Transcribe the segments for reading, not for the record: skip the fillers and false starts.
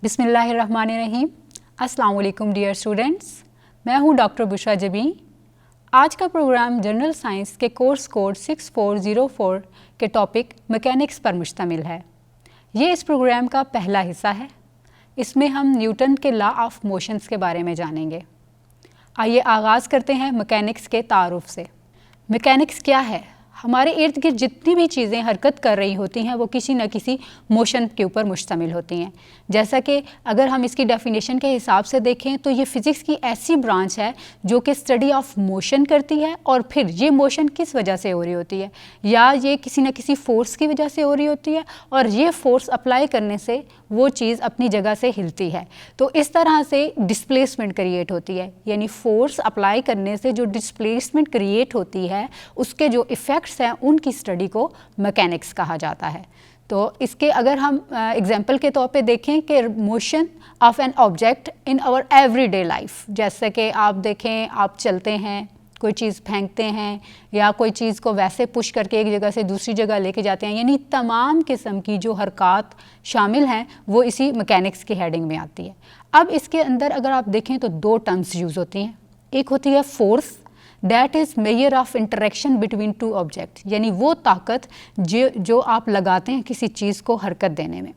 बिस्मिल्लाहिर्रहमानिर्रहीम। अस्सलाम वालेकुम डियर स्टूडेंट्स, मैं हूं डॉक्टर बुशरा जबीन। आज का प्रोग्राम जनरल साइंस के कोर्स कोड 6404 के टॉपिक मैकेनिक्स पर मुश्तमिल है। ये इस प्रोग्राम का पहला हिस्सा है। इसमें हम न्यूटन के लॉ ऑफ मोशंस के बारे में जानेंगे। आइए आगाज़ करते हैं मैकेनिक्स के तारुफ से। मैकेनिक्स क्या है? हमारे इर्द गिर्द जितनी भी चीज़ें हरकत कर रही होती हैं वो किसी न किसी मोशन के ऊपर मुश्तमिल होती हैं। जैसा कि अगर हम इसकी डेफिनेशन के हिसाब से देखें तो ये फ़िज़िक्स की ऐसी ब्रांच है जो कि स्टडी ऑफ मोशन करती है, और फिर ये मोशन किस वजह से हो रही होती है, या ये किसी न किसी फ़ोर्स की वजह से हो रही होती है, और ये फ़ोर्स अप्लाई करने से वो चीज़ अपनी जगह से हिलती है। तो इस तरह से डिस्प्लेसमेंट क्रिएट होती है, यानी फ़ोर्स अप्लाई करने से जो डिस्प्लेसमेंट क्रिएट होती है उसके जो इफ़ेक्ट्स हैं उनकी स्टडी को मैकेनिक्स कहा जाता है। तो इसके अगर हम एग्जांपल के तौर पे देखें कि motion of an object in our everyday life, जैसे कि आप देखें, आप चलते हैं, कोई चीज़ फेंकते हैं, या कोई चीज़ को वैसे पुश करके एक जगह से दूसरी जगह लेके जाते हैं, यानी तमाम किस्म की जो हरकत शामिल हैं वो इसी मैकेनिक्स की हेडिंग में आती है। अब इसके अंदर अगर आप देखें तो दो टर्म्स यूज़ होती हैं। एक होती है force, that is measure of interaction between two object, यानी वो ताकत जो आप लगाते हैं किसी चीज़ को हरकत देने में।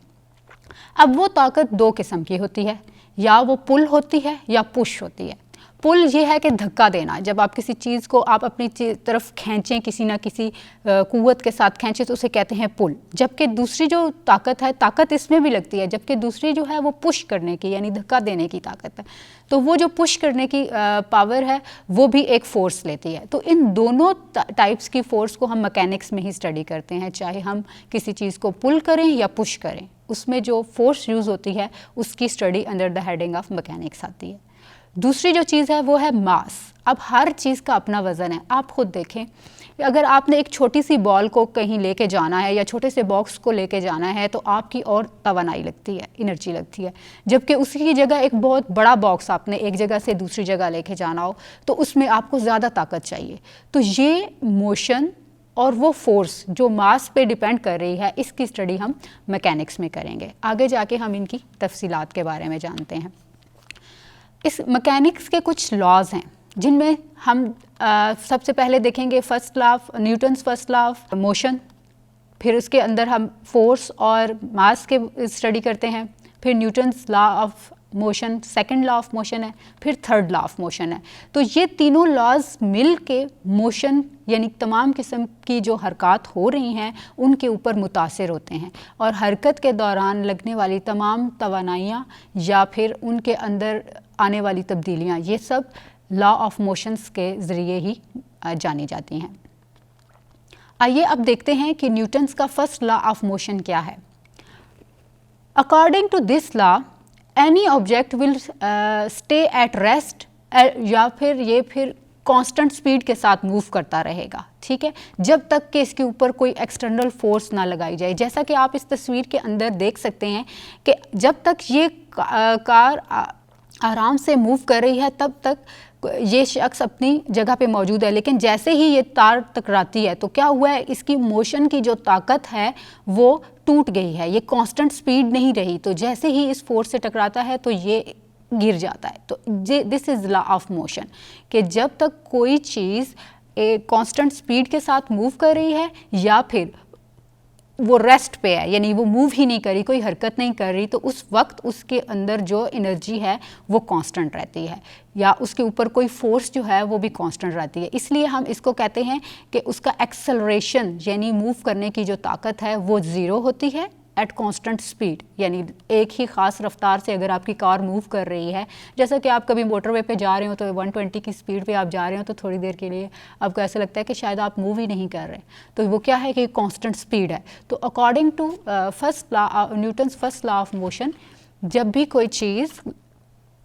अब वो ताकत दो किस्म की होती है, या वो पुल होती है या पुश होती है। पुल ये है कि धक्का देना, जब आप किसी चीज़ को आप अपनी तरफ खींचें, किसी ना किसी कुव्वत के साथ खींचें तो उसे कहते हैं पुल। जबकि दूसरी जो ताकत है, ताकत इसमें भी लगती है, जबकि दूसरी जो है वो पुश करने की यानी धक्का देने की ताकत है। तो वो जो पुश करने की पावर है वो भी एक फ़ोर्स लेती है। तो इन दोनों टाइप्स की फ़ोर्स को हम मैकेनिक्स में ही स्टडी करते हैं, चाहे हम किसी चीज़ को पुल करें या पुश करें, उसमें जो फोर्स यूज़ होती है उसकी study under the heading of mechanics आती है। दूसरी जो चीज़ है वो है मास। अब हर चीज़ का अपना वज़न है। आप खुद देखें, अगर आपने एक छोटी सी बॉल को कहीं लेके जाना है या छोटे से बॉक्स को लेके जाना है तो आपकी और तवानाई लगती है, एनर्जी लगती है। जबकि उसी की जगह एक बहुत बड़ा बॉक्स आपने एक जगह से दूसरी जगह लेके जाना हो तो उसमें आपको ज़्यादा ताकत चाहिए। तो ये मोशन और वो फोर्स जो मास पे डिपेंड कर रही है, इसकी स्टडी हम मैकेनिक्स में करेंगे। आगे जाके हम इनकी तफसीलात के बारे में जानते हैं। इस मैकेनिक्स के कुछ लॉज हैं जिनमें हम सबसे पहले देखेंगे first law of Newton's first law of motion, फिर उसके अंदर हम फोर्स और मास के स्टडी करते हैं, फिर Newton's law of motion second law of motion है, फिर थर्ड लॉ ऑफ मोशन है। तो ये तीनों लॉज मिल के मोशन यानी तमाम किस्म की जो हरकत हो रही हैं उनके ऊपर मुतासिर होते हैं, और हरकत के दौरान लगने वाली तमाम तवानाइयाँ या फिर उनके अंदर आने वाली तब्दीलियाँ, ये सब लॉ ऑफ मोशंस के ज़रिए ही जानी जाती हैं। आइए अब देखते हैं कि न्यूटन्स का फर्स्ट लॉ ऑफ मोशन क्या है। According to this law any object will stay at rest, या फिर कांस्टेंट स्पीड के साथ मूव करता रहेगा, ठीक है, जब तक कि इसके ऊपर कोई एक्सटर्नल फोर्स ना लगाई जाए। जैसा कि आप इस तस्वीर के अंदर देख सकते हैं कि जब तक ये कार आराम से मूव कर रही है तब तक ये शख्स अपनी जगह पे मौजूद है, लेकिन जैसे ही ये तार टकराती है तो क्या हुआ है, इसकी मोशन की जो ताकत है वो टूट गई है, ये कांस्टेंट स्पीड नहीं रही। तो जैसे ही इस फोर्स से टकराता है तो ये गिर जाता है। तो this is law of motion कि जब तक कोई चीज़ एक कांस्टेंट स्पीड के साथ मूव कर रही है या फिर वो रेस्ट पे है, यानी वो मूव ही नहीं करी, कोई हरकत नहीं कर रही, तो उस वक्त उसके अंदर जो एनर्जी है वो कांस्टेंट रहती है, या उसके ऊपर कोई फोर्स जो है वो भी कांस्टेंट रहती है। इसलिए हम इसको कहते हैं कि उसका एक्सेलरेशन यानी मूव करने की जो ताकत है वो ज़ीरो होती है एट कांस्टेंट स्पीड, यानी एक ही ख़ास रफ्तार से अगर आपकी कार मूव कर रही है, जैसा कि आप कभी मोटरवे पे जा रहे हो तो 120 की स्पीड पे आप जा रहे हो तो थोड़ी देर के लिए आपको ऐसा लगता है कि शायद आप मूव ही नहीं कर रहे, तो वो क्या है कि कांस्टेंट स्पीड है। तो according to first law Newton's first law of motion, जब भी कोई चीज़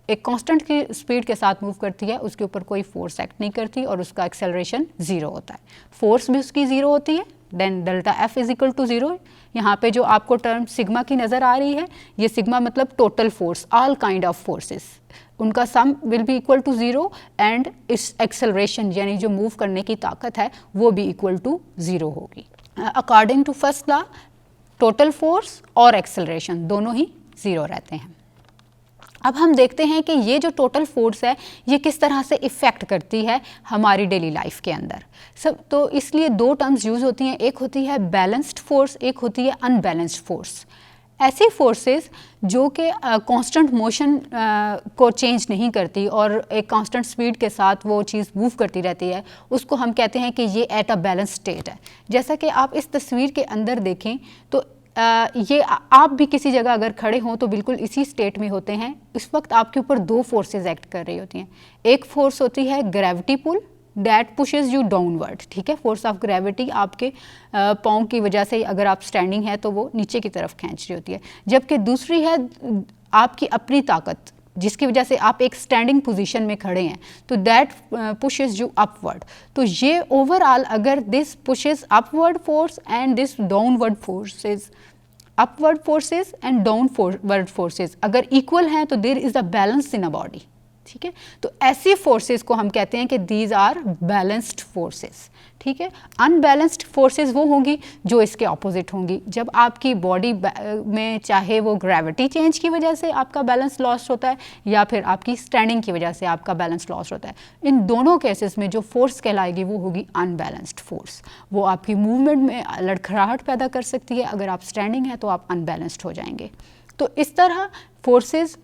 एक कांस्टेंट की स्पीड के साथ मूव करती है उसके ऊपर कोई फोर्स एक्ट नहीं करती और उसका एक्सेलरेशन ज़ीरो होता है। फोर्स भी उसकी ज़ीरो होती है, then delta F is equal to zero. यहाँ पे जो आपको टर्म सिग्मा की नज़र आ रही है, ये सिग्मा मतलब total force, all kind of forces, उनका sum will be equal to zero, and इस एक्सेलरेशन यानी जो मूव करने की ताकत है वो भी इक्वल टू ज़ीरो होगी। According to first law total force और एक्सेलरेशन दोनों ही ज़ीरो रहते हैं। अब हम देखते हैं कि ये जो टोटल फोर्स है ये किस तरह से इफ़ेक्ट करती है हमारी डेली लाइफ के अंदर। सब तो इसलिए दो टर्म्स यूज़ होती हैं, एक होती है बैलेंस्ड फोर्स, एक होती है अनबैलेंस्ड फोर्स। ऐसी फोर्सेस जो कि कांस्टेंट मोशन को चेंज नहीं करती और एक कांस्टेंट स्पीड के साथ वो चीज़ मूव करती रहती है, उसको हम कहते हैं कि ये एट अ बैलेंस स्टेट है। जैसा कि आप इस तस्वीर के अंदर देखें तो ये आप भी किसी जगह अगर खड़े हों तो बिल्कुल इसी स्टेट में होते हैं। इस वक्त आपके ऊपर दो फोर्सेस एक्ट कर रही होती हैं। एक फोर्स होती है gravity pull, that pushes you downward, ठीक है। फोर्स ऑफ ग्रेविटी आपके पाँव की वजह से अगर आप स्टैंडिंग है तो वो नीचे की तरफ खींच रही होती है। जबकि दूसरी है आपकी अपनी ताकत, जिसकी वजह से आप एक स्टैंडिंग पोजीशन में खड़े हैं, तो दैट पुशेस यू अपवर्ड। तो ये ओवरऑल अगर this pushes upward force and this downward forces, upward forces and downward forces अगर इक्वल हैं तो there is a balance in a body, ठीक है। तो ऐसी फोर्सेस को हम कहते हैं कि दीज आर बैलेंस्ड फोर्सेस, ठीक है। अनबैलेंस्ड फोर्सेस वो होंगी जो इसके ऑपोजिट होंगी। जब आपकी बॉडी में चाहे वो ग्रेविटी चेंज की वजह से आपका बैलेंस लॉस होता है या फिर आपकी स्टैंडिंग की वजह से आपका बैलेंस लॉस होता है, इन दोनों केसेस में जो फोर्स कहलाएगी वो होगी अनबैलेंस्ड फोर्स। वो आपकी मूवमेंट में लड़खड़ाहट पैदा कर सकती है। अगर आप स्टैंडिंग हैं तो आप अनबैलेंस्ड हो जाएंगे। तो इस तरह फोर्सेस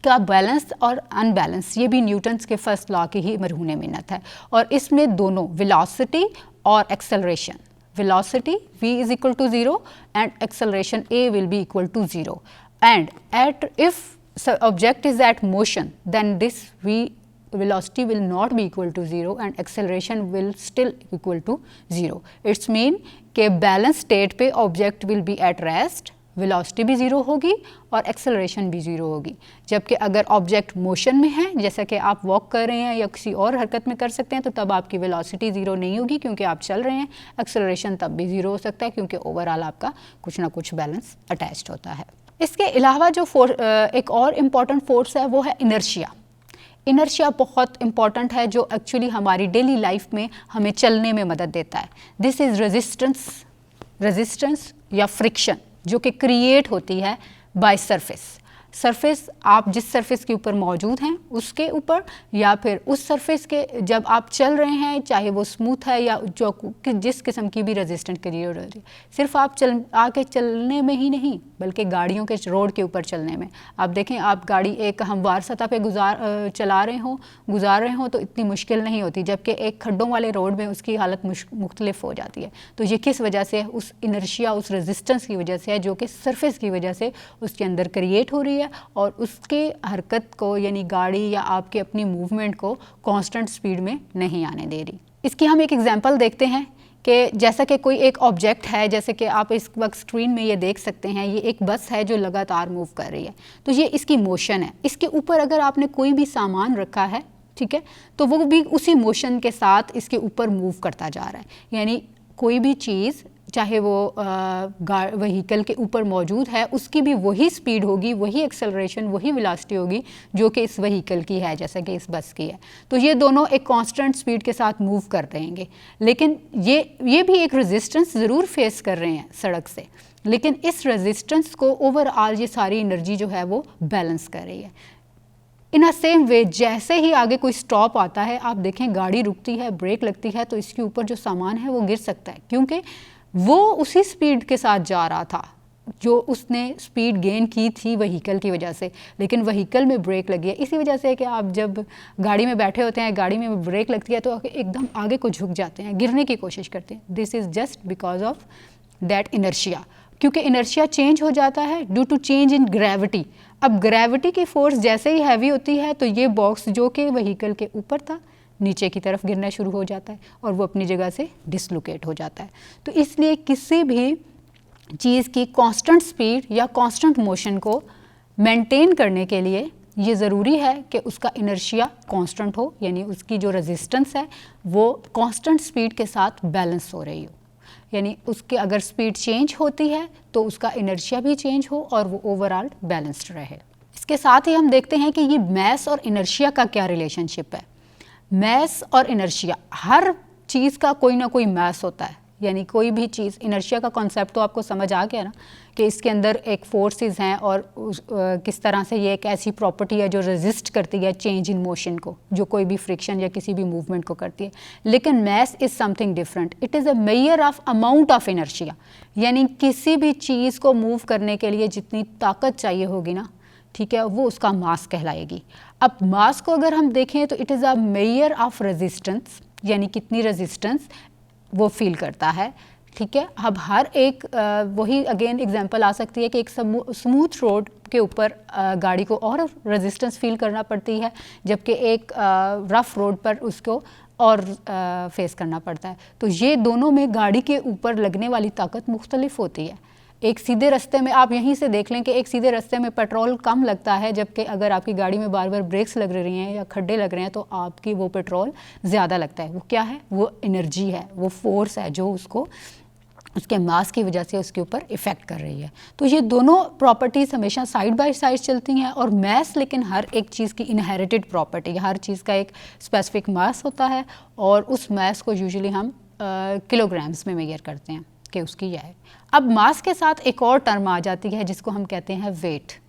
का बैलेंस और अनबैलेंस ये भी न्यूटन्स के फर्स्ट लॉ की ही मरहून मिन्नत है। और इसमें दोनों वेलोसिटी और acceleration, velocity v is equal to 0 and acceleration a will be equal to 0, and if object is at motion then this velocity will not be equal to 0 and acceleration will still equal to 0. It's mean कि balance state पे object will be at rest, velocity भी zero होगी और acceleration भी zero होगी। जबकि अगर object motion में है, जैसा कि आप वॉक कर रहे हैं या किसी और हरकत में कर सकते हैं, तो तब आपकी वेलोसिटी ज़ीरो नहीं होगी क्योंकि आप चल रहे हैं। एक्सेलरेशन तब भी ज़ीरो हो सकता है क्योंकि ओवरऑल आपका कुछ ना कुछ बैलेंस अटैच्ड होता है। इसके अलावा जो एक और इम्पॉर्टेंट फोर्स है वो है इनर्शिया। इनर्शिया बहुत इंपॉर्टेंट है जो एक्चुअली हमारी डेली लाइफ में हमें चलने में मदद देता है। दिस इज़ रेजिस्टेंस या फ्रिक्शन जो कि क्रिएट होती है बाय सरफेस आप जिस सरफेस के ऊपर मौजूद हैं उसके ऊपर, या फिर उस सरफेस के जब आप चल रहे हैं, चाहे वो स्मूथ है या जो जिस किस्म की भी रेजिस्टेंट क्रिएट हो रही है। सिर्फ आप आके चलने में ही नहीं बल्कि गाड़ियों के रोड के ऊपर चलने में। आप देखें, आप गाड़ी एक हमवार सतह पे गुजार रहे हो तो इतनी मुश्किल नहीं होती, जबकि एक खड्डों वाले रोड में उसकी हालत मुख्तलिफ हो जाती है। तो ये किस वजह से, उस इनर्शिया, उस रेजिस्टेंस की वजह से है जो कि सरफेस की वजह से उसके अंदर क्रिएट हो रही है और उसके हरकत को यानी गाड़ी या आपके अपनी मूवमेंट को कांस्टेंट स्पीड में नहीं आने दे रही। इसकी हम एक एग्जांपल देखते हैं कि जैसा कि कोई एक ऑब्जेक्ट है, जैसे कि आप इस वक्त स्क्रीन में ये देख सकते हैं, ये एक बस है जो लगातार मूव कर रही है। तो ये इसकी मोशन है। इसके ऊपर अगर आपने कोई भी सामान रखा है, ठीक है, तो वो भी उसी मोशन के साथ इसके ऊपर मूव करता जा रहा है। यानी कोई भी चीज़ चाहे वो व्हीकल के ऊपर मौजूद है, उसकी भी वही स्पीड होगी, वही एक्सेलरेशन, वही वेलोसिटी होगी जो कि इस व्हीकल की है, जैसा कि इस बस की है। तो ये दोनों एक कांस्टेंट स्पीड के साथ मूव कर रहेंगे, लेकिन ये भी एक रेजिस्टेंस ज़रूर फेस कर रहे हैं सड़क से, लेकिन इस रेजिस्टेंस को ओवरऑल ये सारी एनर्जी जो है वो बैलेंस कर रही है। इन अ सेम वे, जैसे ही आगे कोई स्टॉप आता है, आप देखें गाड़ी रुकती है, ब्रेक लगती है, तो इसके ऊपर जो सामान है वो गिर सकता है क्योंकि वो उसी स्पीड के साथ जा रहा था जो उसने स्पीड गेन की थी व्हीकल की वजह से, लेकिन व्हीकल में ब्रेक लगी है। इसी वजह से कि आप जब गाड़ी में बैठे होते हैं, गाड़ी में ब्रेक लगती है तो एकदम आगे को झुक जाते हैं, गिरने की कोशिश करते हैं। This is just because of that inertia, क्योंकि इनर्शिया चेंज हो जाता है due to change in gravity. अब ग्रेविटी की फोर्स जैसे ही हैवी होती है तो ये बॉक्स जो कि व्हीकल के ऊपर था नीचे की तरफ गिरना शुरू हो जाता है और वो अपनी जगह से डिसलोकेट हो जाता है। तो इसलिए किसी भी चीज़ की कांस्टेंट स्पीड या कांस्टेंट मोशन को मेंटेन करने के लिए ये ज़रूरी है कि उसका इनर्शिया कांस्टेंट हो, यानी उसकी जो रेजिस्टेंस है वो कांस्टेंट स्पीड के साथ बैलेंस हो रही हो। यानी उसके अगर स्पीड चेंज होती है तो उसका इनर्शिया भी चेंज हो और वो ओवरऑल बैलेंस्ड रहे। इसके साथ ही हम देखते हैं कि ये मैस और इनर्शिया का क्या रिलेशनशिप है। मैस और इनर्शिया, हर चीज़ का कोई ना कोई मैस होता है, यानी कोई भी चीज़, इनर्शिया का कॉन्सेप्ट तो आपको समझ आ गया ना कि इसके अंदर एक फोर्सेस हैं और किस तरह से ये एक ऐसी प्रॉपर्टी है जो रेजिस्ट करती है चेंज इन मोशन को, जो कोई भी फ्रिक्शन या किसी भी मूवमेंट को करती है। लेकिन mass is something different, it is a measure of amount of inertia, यानी किसी भी चीज़ को मूव करने के लिए जितनी ताकत चाहिए होगी ना, ठीक है, वो उसका मास कहलाएगी। अब मास को अगर हम देखें तो it is a measure of resistance, यानी कितनी रेजिस्टेंस वो फील करता है, ठीक है। अब हर एक वही अगेन एग्जांपल आ सकती है कि एक स्मूथ रोड के ऊपर गाड़ी को और रेजिस्टेंस फील करना पड़ती है, जबकि एक रफ़ रोड पर उसको और फेस करना पड़ता है। तो ये दोनों में गाड़ी के ऊपर लगने वाली ताकत मुख्तलिफ होती है। एक सीधे रास्ते में आप यहीं से देख लें कि एक सीधे रास्ते में पेट्रोल कम लगता है, जबकि अगर आपकी गाड़ी में बार बार ब्रेक्स लग रही हैं या खड्डे लग रहे हैं तो आपकी वो पेट्रोल ज़्यादा लगता है। वो क्या है? वो एनर्जी है, वो फोर्स है जो उसको उसके मास की वजह से उसके ऊपर इफ़ेक्ट कर रही है। तो ये दोनों प्रॉपर्टीज़ हमेशा साइड बाय साइड चलती हैं। और मास लेकिन हर एक चीज़ की इनहेरिटेड प्रॉपर्टी, हर चीज़ का एक स्पेसिफिक मास होता है और उस मास को यूजुअली हम किलोग्राम्स में मेजर करते हैं कि उसकी यह है। अब मास के साथ एक और टर्म आ जाती है जिसको हम कहते हैं वेट।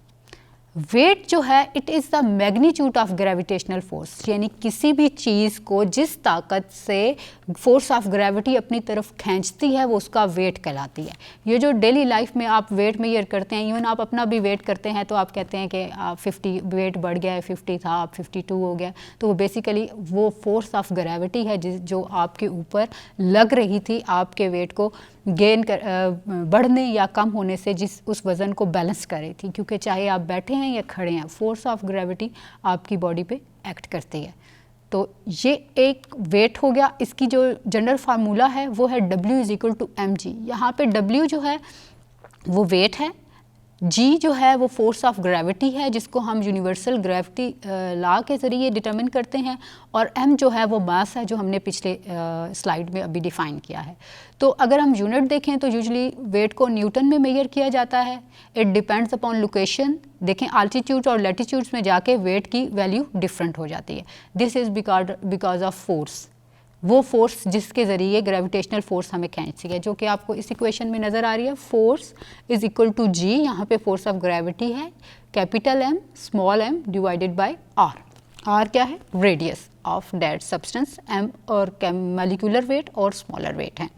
वेट जो है it is the magnitude of gravitational force, यानी किसी भी चीज़ को जिस ताकत से फोर्स ऑफ ग्रेविटी अपनी तरफ खींचती है वो उसका वेट कहलाती है। ये जो डेली लाइफ में आप वेट मेजर करते हैं, इवन आप अपना भी वेट करते हैं तो आप कहते हैं कि आप 50 वेट बढ़ गया है, 50 था आप 52 हो गया, तो वो बेसिकली वो फोर्स ऑफ ग्रेविटी है जो आपके ऊपर लग रही थी आपके वेट को गेन कर बढ़ने या कम होने से जिस उस वज़न को बैलेंस कर रही थी। क्योंकि चाहे आप बैठे हैं या खड़े हैं, फोर्स ऑफ ग्रेविटी आपकी बॉडी पे एक्ट करती है। तो ये एक वेट हो गया। इसकी जो जनरल फार्मूला है वो है W is equal to mg। यहाँ पे W जो है वो वेट है, G जो है वो फोर्स ऑफ ग्रेविटी है जिसको हम यूनिवर्सल ग्रेविटी लॉ के ज़रिए डिटरमिन करते हैं, और m जो है वो मास है जो हमने पिछले स्लाइड में अभी डिफ़ाइन किया है। तो अगर हम यूनिट देखें तो यूजुअली वेट को न्यूटन में मेजर किया जाता है। It depends upon location. देखें आल्टीट्यूड और लैटीट्यूड्स में जाके वेट की वैल्यू डिफरेंट हो जाती है। This is because of force, वो फोर्स जिसके ज़रिए ग्रेविटेशनल फोर्स हमें खींचती है, जो कि आपको इस इक्वेशन में नज़र आ रही है। फोर्स इज़ इक्वल टू जी, यहाँ पे फोर्स ऑफ ग्रेविटी है capital M small m divided by R। R क्या है? Radius of that substance. M और मॉलिक्यूलर वेट और स्मॉलर वेट हैं।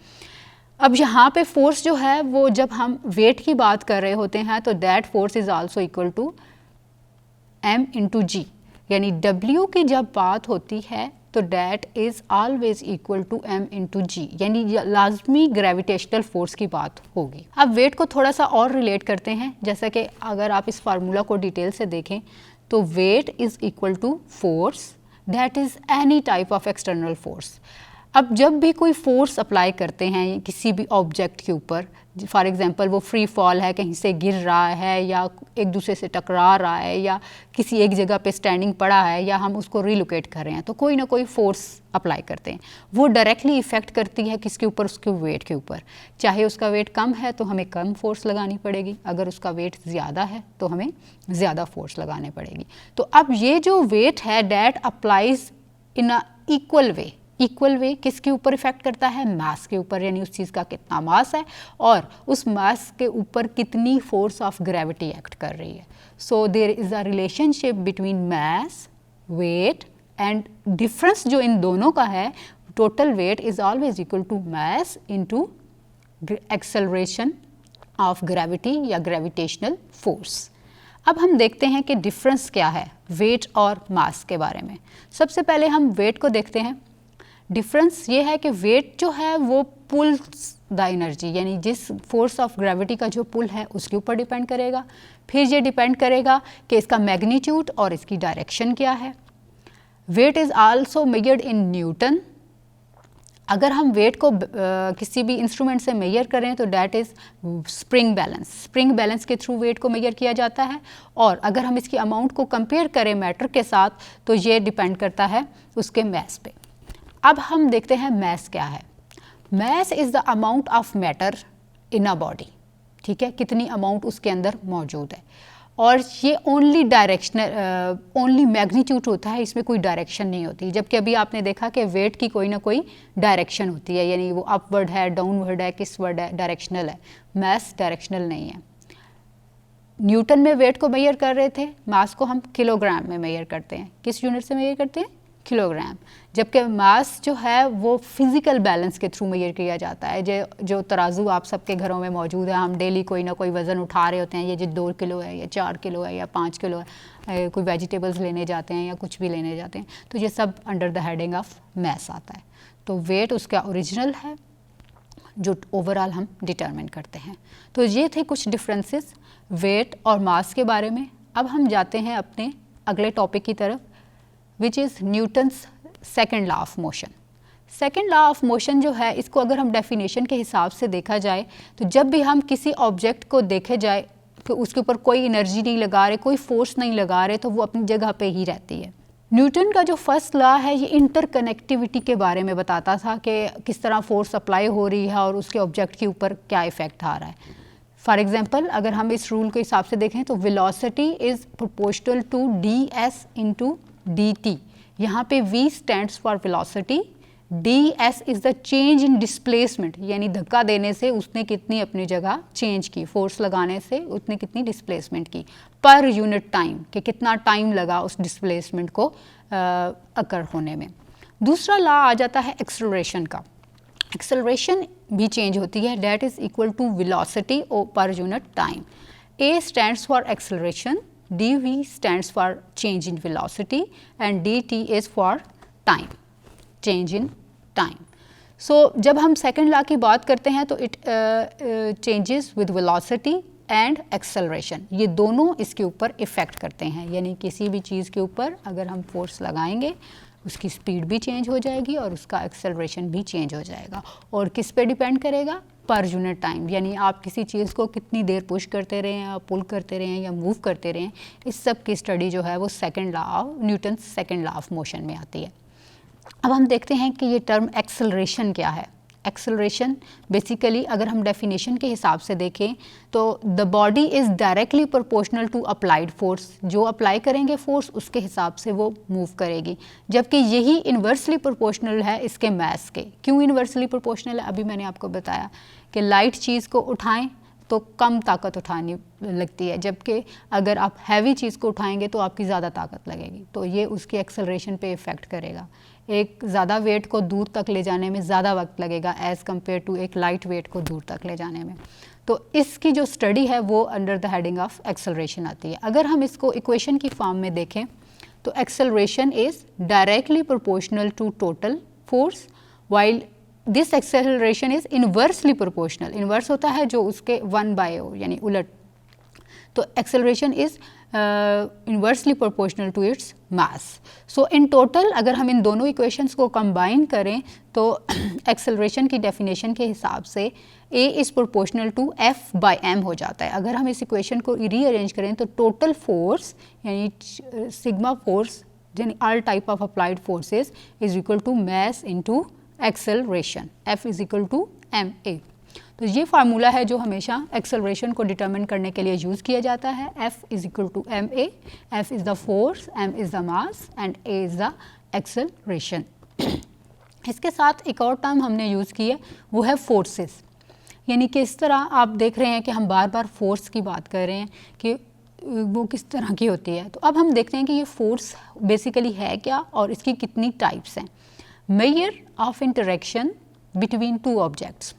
अब यहाँ पे फोर्स जो है वो जब हम वेट की बात कर रहे होते हैं तो that force is also equal to M into G, यानी W की जब बात होती है तो that is always equal to M into G, यानी लाजमी ग्रेविटेशनल फोर्स की बात होगी। अब वेट को थोड़ा सा और रिलेट करते हैं, जैसा कि अगर आप इस फार्मूला को डिटेल से देखें तो weight is equal to force that is any type of external force. अब जब भी कोई फोर्स अप्लाई करते हैं किसी भी ऑब्जेक्ट के ऊपर, फॉर एग्जांपल वो फ्री फॉल है, कहीं से गिर रहा है या एक दूसरे से टकरा रहा है या किसी एक जगह पे स्टैंडिंग पड़ा है या हम उसको रिलोकेट कर रहे हैं, तो कोई ना कोई फोर्स अप्लाई करते हैं। वो डायरेक्टली इफ़ेक्ट करती है किसके ऊपर? उसके वेट के ऊपर। चाहे उसका वेट कम है तो हमें कम फोर्स लगानी पड़ेगी, अगर उसका वेट ज़्यादा है तो हमें ज़्यादा फोर्स लगानी पड़ेगी। तो अब ये जो वेट है that applies in a equal way. Equal way किसके ऊपर इफेक्ट करता है? मास के ऊपर, यानी उस चीज़ का कितना मास है और उस मास के ऊपर कितनी फोर्स ऑफ ग्रेविटी एक्ट कर रही है। So there is a relationship between mass, weight and difference जो इन दोनों का है, total weight is always equal to mass into acceleration of gravity या ग्रेविटेशनल फोर्स। अब हम देखते हैं कि डिफरेंस क्या है वेट और मास के बारे में। सबसे पहले हम वेट को देखते हैं। डिफरेंस ये है कि वेट जो है वो पुल्स द एनर्जी, यानी जिस फोर्स ऑफ ग्रेविटी का जो पुल है उसके ऊपर डिपेंड करेगा। फिर ये डिपेंड करेगा कि इसका मैग्नीट्यूड और इसकी डायरेक्शन क्या है। Weight is also measured in newton. अगर हम वेट को किसी भी इंस्ट्रूमेंट से मेजर करें तो that is spring balance. Spring balance के थ्रू वेट को मेजर किया जाता है। और अगर हम इसकी अमाउंट को कंपेयर करें मैटर के साथ तो ये डिपेंड करता है उसके मैस पे। अब हम देखते हैं मैस क्या है। Mass is the amount of matter in a body, ठीक है, कितनी अमाउंट उसके अंदर मौजूद है। और ये ओनली मैग्नीट्यूड होता है, इसमें कोई डायरेक्शन नहीं होती। जबकि अभी आपने देखा कि वेट की कोई ना कोई डायरेक्शन होती है, यानी वो अपवर्ड है, डाउनवर्ड है, किसवर्ड है, डायरेक्शनल है। मास डायरेक्शनल नहीं है। न्यूटन में वेट को मेजर कर रहे थे, मास को हम किलोग्राम में मेजर करते हैं। किस यूनिट से मेजर करते हैं? किलोग्राम। जबकि मास जो है वो फिजिकल बैलेंस के थ्रू मेजर किया जाता है। जो तराजू आप सबके घरों में मौजूद है, हम डेली कोई ना कोई वज़न उठा रहे होते हैं, ये जो 2 किलो है या 4 किलो है या 5 किलो है, कोई वेजिटेबल्स लेने जाते हैं या कुछ भी लेने जाते हैं, तो ये सब under the heading of mass आता है। तो वेट उसका ओरिजिनल है जो ओवरऑल हम डिटरमिन करते हैं। तो ये थे कुछ डिफरेंसेस वेट और मास के बारे में। अब हम जाते हैं अपने अगले टॉपिक की तरफ, which is Newton's second law of motion. Second law of motion जो है, इसको अगर हम डेफिनेशन के हिसाब से देखा जाए तो जब भी हम किसी ऑब्जेक्ट को देखे जाए तो उसके ऊपर कोई एनर्जी नहीं लगा रहे, कोई फोर्स नहीं लगा रहे, तो वो अपनी जगह पे ही रहती है। न्यूटन का जो फर्स्ट लॉ है ये इंटरकनेक्टिविटी के बारे में बताता था कि किस तरह फोर्स अप्लाई हो रही है और उसके ऑब्जेक्ट के ऊपर क्या इफेक्ट आ रहा है। फॉर एग्जांपल, अगर हम इस रूल के हिसाब से देखें तो velocity is proportional to D S into D T. यहाँ पे v stands for velocity, D S is the change in displacement, यानी धक्का देने से उसने कितनी अपनी जगह चेंज की, फोर्स लगाने से उसने कितनी डिस्प्लेसमेंट की पर यूनिट टाइम, कि कितना टाइम लगा उस डिस्प्लेसमेंट को अकर होने में। दूसरा लॉ आ जाता है एक्सेलरेशन का। एक्सेलरेशन भी चेंज होती है, that is equal to velocity per unit time. A stands for acceleration, dv stands for change in velocity and dt is for time, change in time. So जब हम second law की बात करते हैं तो it changes with velocity and acceleration, ये दोनों इसके ऊपर इफ़ेक्ट करते हैं। यानी किसी भी चीज़ के ऊपर अगर हम फोर्स लगाएंगे उसकी स्पीड भी चेंज हो जाएगी और उसका एक्सेलरेशन भी चेंज हो जाएगा। और किस पे डिपेंड करेगा? पर यूनिट टाइम, यानी आप किसी चीज़ को कितनी देर पुश करते रहें या पुल करते रहें या मूव करते रहें, इस सब की स्टडी जो है वो second law of Newton second law of motion में आती है। अब हम देखते हैं कि ये टर्म एक्सेलरेशन क्या है। एक्सेलरेशन बेसिकली अगर हम डेफिनेशन के हिसाब से देखें तो the body is directly proportional to applied force, जो अप्लाई करेंगे फोर्स उसके हिसाब से वो मूव करेगी। जबकि यही इन्वर्सली प्रोपोर्शनल है इसके मास के। क्यों इन्वर्सली प्रोपोर्शनल है? अभी मैंने आपको बताया कि लाइट चीज़ को उठाएं तो कम ताकत उठानी लगती है, जबकि अगर आप हैवी चीज़ को उठाएंगे तो आपकी ज़्यादा ताकत लगेगी। तो ये उसकी एक्सेलरेशन पे इफ़ेक्ट करेगा। एक ज़्यादा वेट को दूर तक ले जाने में ज़्यादा वक्त लगेगा एज़ कम्पेयर टू एक लाइट वेट को दूर तक ले जाने में। तो इसकी जो स्टडी है वो under the heading of acceleration आती है। अगर हम इसको इक्वेशन की फॉर्म में देखें तो acceleration is directly proportional to total force, while this acceleration is inversely proportional. Inverse होता है जो उसके 1/o यानी उलट। तो acceleration is inversely proportional to its mass. So in total अगर हम इन दोनों इक्वेशंस को कंबाइन करें तो एक्सेलरेशन की डेफिनेशन के हिसाब से A is proportional to F/m हो जाता है। अगर हम इस इक्वेशन को रीअरेंज करें तो टोटल फोर्स यानी सिग्मा फोर्स यानी all type of applied forces is equal to mass into acceleration, F is equal to ma। तो ये फार्मूला है जो हमेशा एक्सेलरेशन को डिटरमिन करने के लिए यूज़ किया जाता है। F is equal to ma, F is the force, m is the mass and a is the acceleration. इसके साथ एक और टर्म हमने यूज़ की है, वो है फोर्सेस। यानी कि इस तरह आप देख रहे हैं कि हम बार बार फोर्स की बात कर रहे हैं कि वो किस तरह की होती है। तो अब हम देखते हैं कि ये फोर्स बेसिकली है क्या और इसकी कितनी टाइप्स हैं। Measure of interaction between two objects,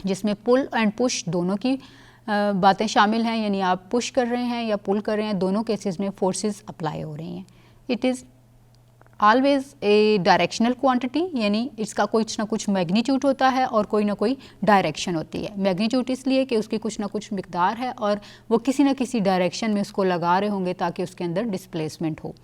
जिसमें पुल एंड पुश दोनों की बातें शामिल हैं, यानी आप पुश कर रहे हैं या पुल कर रहे हैं, दोनों केसेस में फोर्सेस अप्लाई हो रही हैं। It is always a directional quantity, यानी इसका कुछ ना कुछ मैग्नीट्यूड होता है और कोई ना कोई डायरेक्शन होती है। मैग्नीट्यूड इसलिए कि उसकी कुछ ना कुछ मिकदार है और वो किसी ना किसी डायरेक्शन में उसको लगा रहे होंगे ताकि उसके अंदर डिस्प्लेसमेंट हो।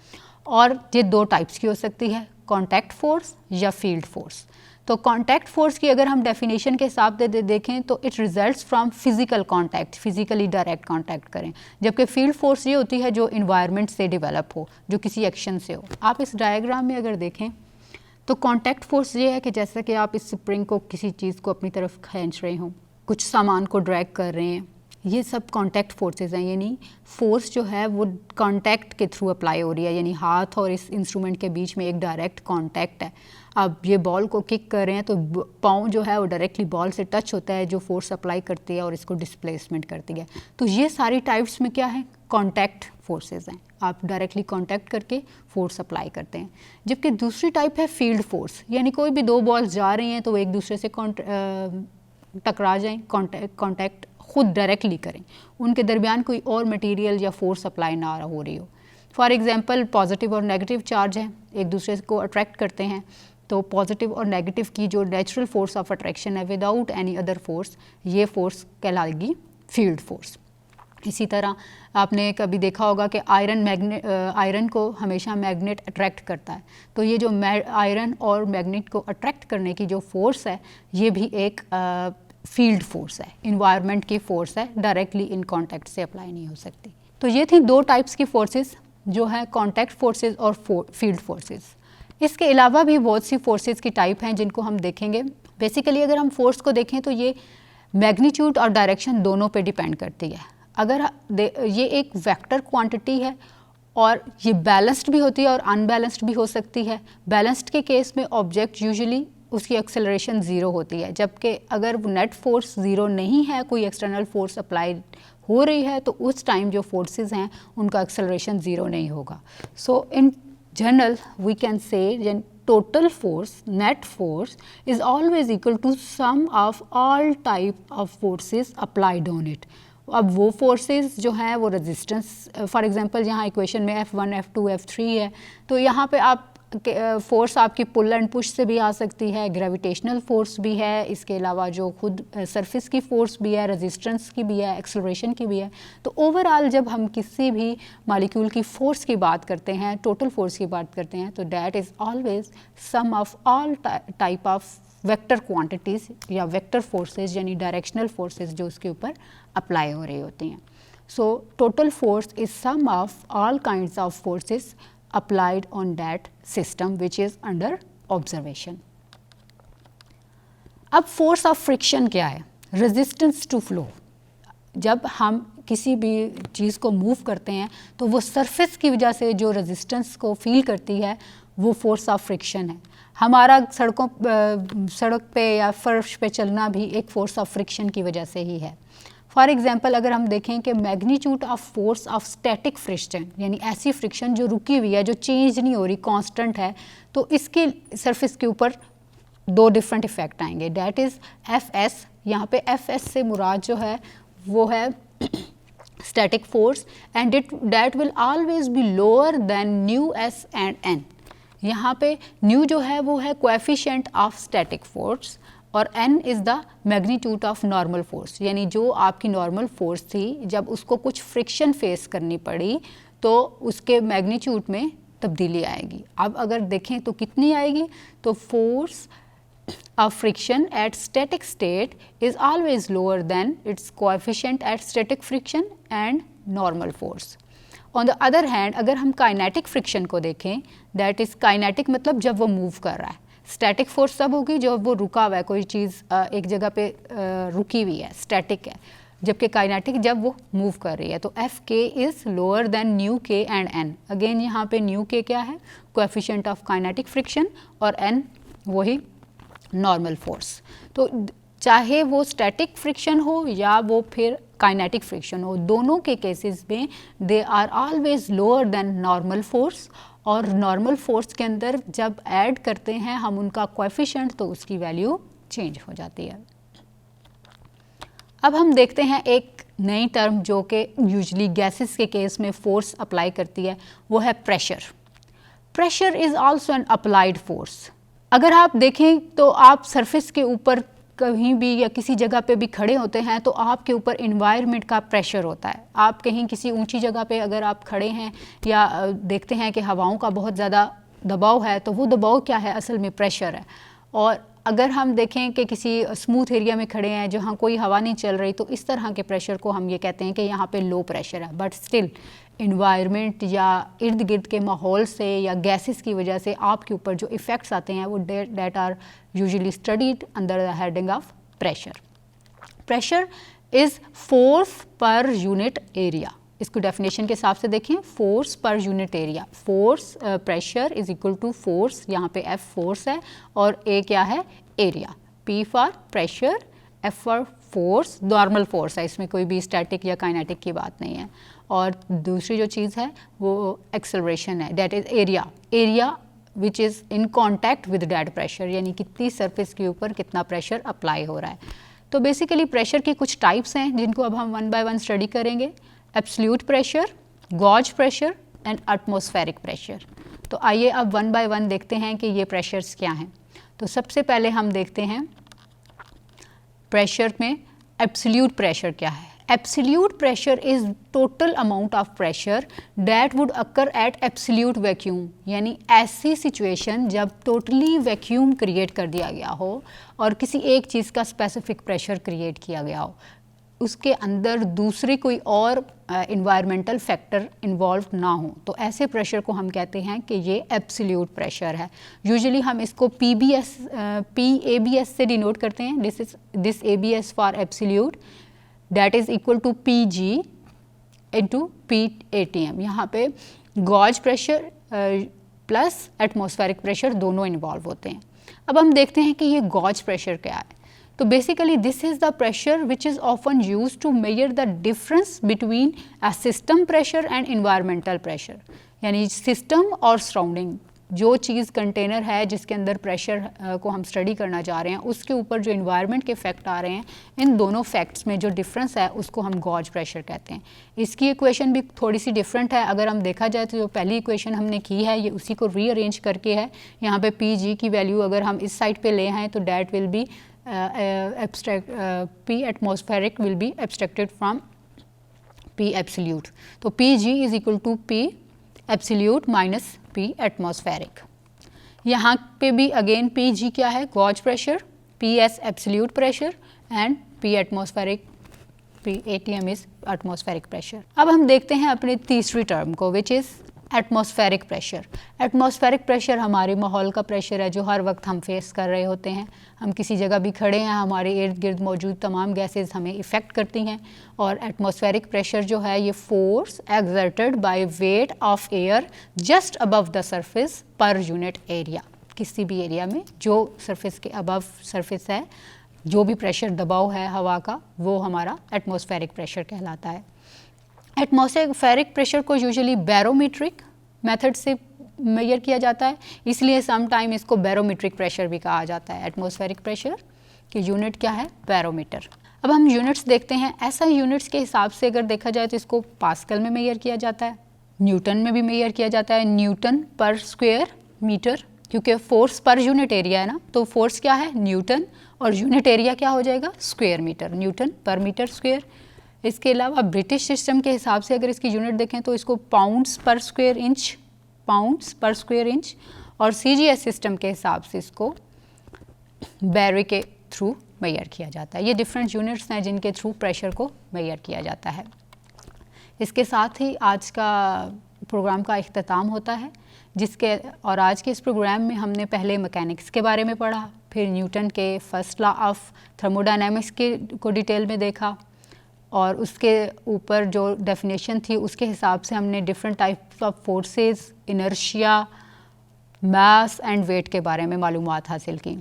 और ये दो टाइप्स की हो सकती है, कॉन्टैक्ट फोर्स या फील्ड फोर्स। तो कॉन्टैक्ट फोर्स की अगर हम डेफिनेशन के हिसाब से देखें तो it results from physical contact, physically direct contact करें। जबकि फील्ड फोर्स ये होती है जो इन्वायरमेंट से डेवलप हो, जो किसी एक्शन से हो। आप इस डायग्राम में अगर देखें तो कॉन्टैक्ट फोर्स ये है कि जैसे कि आप इस स्प्रिंग को किसी चीज़ को अपनी तरफ खींच रहे हों, कुछ सामान को ड्रैग कर रहे हैं, ये सब कांटेक्ट फोर्सेस हैं, यानी फोर्स जो है वो कांटेक्ट के थ्रू अप्लाई हो रही है, यानी हाथ और इस इंस्ट्रूमेंट के बीच में एक डायरेक्ट कांटेक्ट है। अब ये बॉल को किक कर रहे हैं तो पाँव जो है वो डायरेक्टली बॉल से टच होता है, जो फोर्स अप्लाई करती है और इसको डिस्प्लेसमेंट करती है। तो ये सारी टाइप्स में क्या है, कांटेक्ट फोर्सेस हैं, आप डायरेक्टली कांटेक्ट करके फोर्स अप्लाई करते हैं। जबकि दूसरी टाइप है फील्ड फोर्स, यानी कोई भी दो बॉल्स जा रही हैं तो वो एक दूसरे से टकरा जाएं, कांटेक्ट खुद डायरेक्टली करें, उनके दरमियान कोई और मटेरियल या फोर्स अप्लाई ना हो रही हो। फॉर एग्जांपल पॉजिटिव और नेगेटिव चार्ज हैं, एक दूसरे को अट्रैक्ट करते हैं, तो पॉजिटिव और नेगेटिव की जो नेचुरल फोर्स ऑफ अट्रैक्शन है विदाउट एनी अदर फोर्स, ये फोर्स कहलाएगी फील्ड फोर्स। इसी तरह आपने कभी देखा होगा कि आयरन को हमेशा मैग्नेट अट्रैक्ट करता है, तो ये जो आयरन और मैग्नेट को अट्रैक्ट करने की जो फोर्स है ये भी एक फील्ड फोर्स है, इन्वायरमेंट की फोर्स है, डायरेक्टली इन कॉन्टैक्ट से अप्लाई नहीं हो सकती। तो ये थी दो टाइप्स की फोर्सेस जो है कॉन्टैक्ट फोर्सेस और फील्ड फोर्सेस। इसके अलावा भी बहुत सी फोर्सेस की टाइप हैं जिनको हम देखेंगे। बेसिकली अगर हम फोर्स को देखें तो ये मैग्नीट्यूड और डायरेक्शन दोनों पे डिपेंड करती है। अगर ये एक वेक्टर क्वांटिटी है और ये बैलेंस्ड भी होती है और अनबैलेंस्ड भी हो सकती है। बैलेंस्ड के केस में ऑब्जेक्ट यूजुअली उसकी एक्सेलरेशन ज़ीरो होती है, जबकि अगर नेट फोर्स ज़ीरो नहीं है, कोई एक्सटर्नल फोर्स अप्लाई हो रही है, तो उस टाइम जो फोर्सेस हैं उनका एक्सेलरेशन ज़ीरो नहीं होगा। So in general we can say total force, net force is always equal to sum of all type of forces applied on it. अब वो फोर्सेस जो हैं वो रेजिस्टेंस, फॉर एग्जांपल यहाँ इक्वेशन में F1, F2, F3 है, तो यहाँ पे आप फोर्स आपकी पुल एंड पुश से भी आ सकती है, ग्रेविटेशनल फोर्स भी है, इसके अलावा जो खुद सरफेस की फोर्स भी है, रेजिस्टेंस की भी है, एक्सेलरेशन की भी है। तो ओवरऑल जब हम किसी भी मॉलिक्यूल की फोर्स की बात करते हैं, टोटल फोर्स की बात करते हैं, तो that is always sum of all type of vector quantities या वेक्टर फोर्सेज, यानी डायरेक्शनल फोर्सेज जो उसके ऊपर अप्लाई हो रही होती हैं। So total force is sum of all kinds of forces applied on that system which is under observation. अब force of friction क्या है? Resistance to flow. जब हम किसी भी चीज़ को मूव करते हैं तो वो सरफेस की वजह से जो रेजिस्टेंस को फील करती है वो फोर्स ऑफ फ्रिक्शन है। हमारा सड़क पे या फर्श पे चलना भी एक फोर्स ऑफ फ्रिक्शन की वजह से ही है। फॉर एग्जांपल अगर हम देखें कि magnitude of force of static friction, यानी ऐसी फ्रिक्शन जो रुकी हुई है, जो चेंज नहीं हो रही, कांस्टेंट है, तो इसके सरफेस के ऊपर दो डिफरेंट इफेक्ट आएंगे। डैट इज़ Fs, यहाँ पे Fs से मुराद जो है वो है static force, and that will always be lower than new S and N। यहाँ पे न्यू जो है वो है कोएफिशिएंट ऑफ स्टैटिक फोर्स और n is the magnitude of normal force, यानी जो आपकी नॉर्मल फोर्स थी जब उसको कुछ फ्रिक्शन फेस करनी पड़ी तो उसके मैग्नीट्यूड में तब्दीली आएगी। अब अगर देखें तो कितनी आएगी, तो force of friction at static state is always lower than its coefficient at static friction and normal force. On the other hand अगर हम काइनेटिक फ्रिक्शन को देखें, दैट इज़ काइनेटिक मतलब जब वो मूव कर रहा है। स्टैटिक फोर्स तब होगी जब वो रुका हुआ है, कोई चीज़ एक जगह पे रुकी हुई है, स्टैटिक है, जबकि काइनेटिक जब वो मूव कर रही है। तो Fk is lower than new k and n। Again यहाँ पे न्यू k क्या है, कोएफिशिएंट ऑफ काइनेटिक फ्रिक्शन, और n वही नॉर्मल फोर्स। तो चाहे वो स्टैटिक फ्रिक्शन हो या वो फिर काइनेटिक फ्रिक्शन हो, दोनों के केसेस में they are always lower than normal force, और नॉर्मल फोर्स के अंदर जब ऐड करते हैं हम उनका कोएफिशिएंट तो उसकी वैल्यू चेंज हो जाती है। अब हम देखते हैं एक नई टर्म जो कि यूजुअली गैसेस के केस में फोर्स अप्लाई करती है, वो है pressure. Pressure is also an applied force. अगर आप देखें तो आप सरफेस के ऊपर कहीं भी या किसी जगह पे भी खड़े होते हैं तो आपके ऊपर इन्वायरमेंट का प्रेशर होता है। आप कहीं किसी ऊंची जगह पे अगर आप खड़े हैं या देखते हैं कि हवाओं का बहुत ज़्यादा दबाव है, तो वो दबाव क्या है, असल में प्रेशर है। और अगर हम देखें कि किसी स्मूथ एरिया में खड़े हैं जहाँ कोई हवा नहीं चल रही, तो इस तरह के प्रेशर को हम ये कहते हैं कि यहाँ पे लो प्रेशर है। बट स्टिल इन्वायरमेंट या इर्द गिर्द के माहौल से या गैसेस की वजह से आपके ऊपर जो इफ़ेक्ट्स आते हैं वो that are usually studied under the heading of pressure. Pressure is force per unit area. इसको डेफिनेशन के हिसाब से देखें, force per unit area, force pressure is equal to force, यहाँ पे F फोर्स है और A क्या है, area. P for pressure, F for force, normal force है, इसमें कोई भी स्टैटिक या काइनेटिक की बात नहीं है। और दूसरी जो चीज़ है वो एक्सेलरेशन है, that is area, area which is in contact with that pressure, यानी कितनी सरफेस के ऊपर कितना प्रेशर अप्लाई हो रहा है। तो बेसिकली प्रेशर की कुछ टाइप्स हैं जिनको अब हम वन बाय वन स्टडी करेंगे, absolute pressure, gauge pressure and atmospheric pressure. तो आइए अब वन बाय वन देखते हैं कि ये प्रेशर्स क्या हैं। तो सबसे पहले हम देखते हैं प्रेशर में एब्सोल्यूट प्रेशर क्या है। Absolute pressure is total amount of pressure that would occur at absolute vacuum, यानी ऐसी सिचुएशन जब टोटली वैक्यूम क्रिएट कर दिया गया हो और किसी एक चीज़ का स्पेसिफिक प्रेशर क्रिएट किया गया हो, उसके अंदर दूसरे कोई और इन्वायरमेंटल फैक्टर इन्वॉल्व ना हो, तो ऐसे प्रेशर को हम कहते हैं कि ये एब्सोल्यूट प्रेशर है। यूजुअली हम इसको PABS से डिनोट करते हैं, this ABS for absolute, that is equal to PG into PATM। यहाँ पे gauge pressure plus atmospheric pressure दोनों इन्वॉल्व होते हैं। अब हम देखते हैं कि ये गॉज प्रेशर क्या है। तो basically this is the pressure which is often use to measure the difference between a system pressure and environmental pressure, यानी सिस्टम और सराउंडिंग, जो चीज़ कंटेनर है जिसके अंदर प्रेशर को हम स्टडी करना चाह रहे हैं, उसके ऊपर जो इन्वायरमेंट के इफेक्ट आ रहे हैं, इन दोनों फैक्ट्स में जो डिफरेंस है उसको हम गॉज प्रेशर कहते हैं। इसकी इक्वेशन भी थोड़ी सी डिफरेंट है। अगर हम देखा जाए तो जो पहली इक्वेशन हमने की है ये उसी को रीअरेंज करके है। यहाँ पे PG की वैल्यू अगर हम इस साइड पे ले हैं तो that will be P atmospheric will be abstracted from P absolute. तो PG is equal to P absolute minus P atmospheric. यहाँ पे भी अगेन PG क्या है, gauge pressure, PS absolute pressure and P atmospheric, PATM is atmospheric pressure. अब हम देखते हैं अपनी तीसरी टर्म को which is atmospheric pressure. Atmospheric pressure हमारे माहौल का प्रेशर है जो हर वक्त हम फेस कर रहे होते हैं। हम किसी जगह भी खड़े हैं, हमारे इर्द गिर्द मौजूद तमाम गैसेस हमें इफ़ेक्ट करती हैं। और एटमॉस्फेरिक प्रेशर जो है ये force exerted by weight of air just above the surface पर यूनिट एरिया। किसी भी एरिया में जो सरफेस के अबव सरफेस है, जो भी प्रेशर दबाव है हवा का, वो हमारा एटमॉस्फेरिक प्रेशर कहलाता है। एटमॉस्फेरिक प्रेशर को यूजुअली बैरोमीट्रिक मेथड से मेजर किया जाता है, इसलिए सम टाइम इसको बैरोमीट्रिक प्रेशर भी कहा जाता है। एटमॉस्फेरिक प्रेशर की यूनिट क्या है, बैरोमीटर। अब हम यूनिट्स देखते हैं। ऐसा यूनिट्स के हिसाब से अगर देखा जाए तो इसको पास्कल में मेजर किया जाता है, न्यूटन में भी मेजर किया जाता है, न्यूटन पर स्क्वायर मीटर, क्योंकि फोर्स पर यूनिट एरिया है ना, तो फोर्स क्या है, न्यूटन, और यूनिट एरिया क्या हो जाएगा, स्क्वायर मीटर, न्यूटन पर मीटर स्क्वायर। इसके अलावा ब्रिटिश सिस्टम के हिसाब से अगर इसकी यूनिट देखें तो इसको पाउंड्स पर स्क्वायर इंच, पाउंड्स पर स्क्वायर इंच, और CGS सिस्टम के हिसाब से इसको बैरे के थ्रू मेजर किया जाता है। ये डिफरेंट यूनिट्स हैं जिनके थ्रू प्रेशर को मेजर किया जाता है। इसके साथ ही आज का प्रोग्राम का इख्तिताम होता है, जिसके और आज के इस प्रोग्राम में हमने पहले मैकेनिक्स के बारे में पढ़ा, फिर न्यूटन के फर्स्ट लॉ ऑफ थर्मोडायनामिक्स के को डिटेल में देखा, और उसके ऊपर जो डेफिनेशन थी उसके हिसाब से हमने different types of forces, inertia, mass and weight के बारे में मालूमात हासिल की।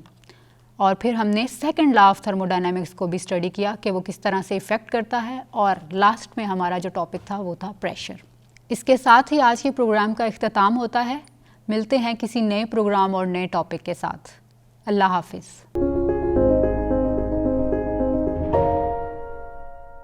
और फिर हमने सेकंड लॉ ऑफ थर्मोडायनामिक्स को भी स्टडी किया कि वो किस तरह से इफ़ेक्ट करता है, और लास्ट में हमारा जो टॉपिक था वो था प्रेशर। इसके साथ ही आज के प्रोग्राम का इख्तिताम होता है। मिलते हैं किसी नए प्रोग्राम और नए टॉपिक के साथ। अल्लाह हाफिज़।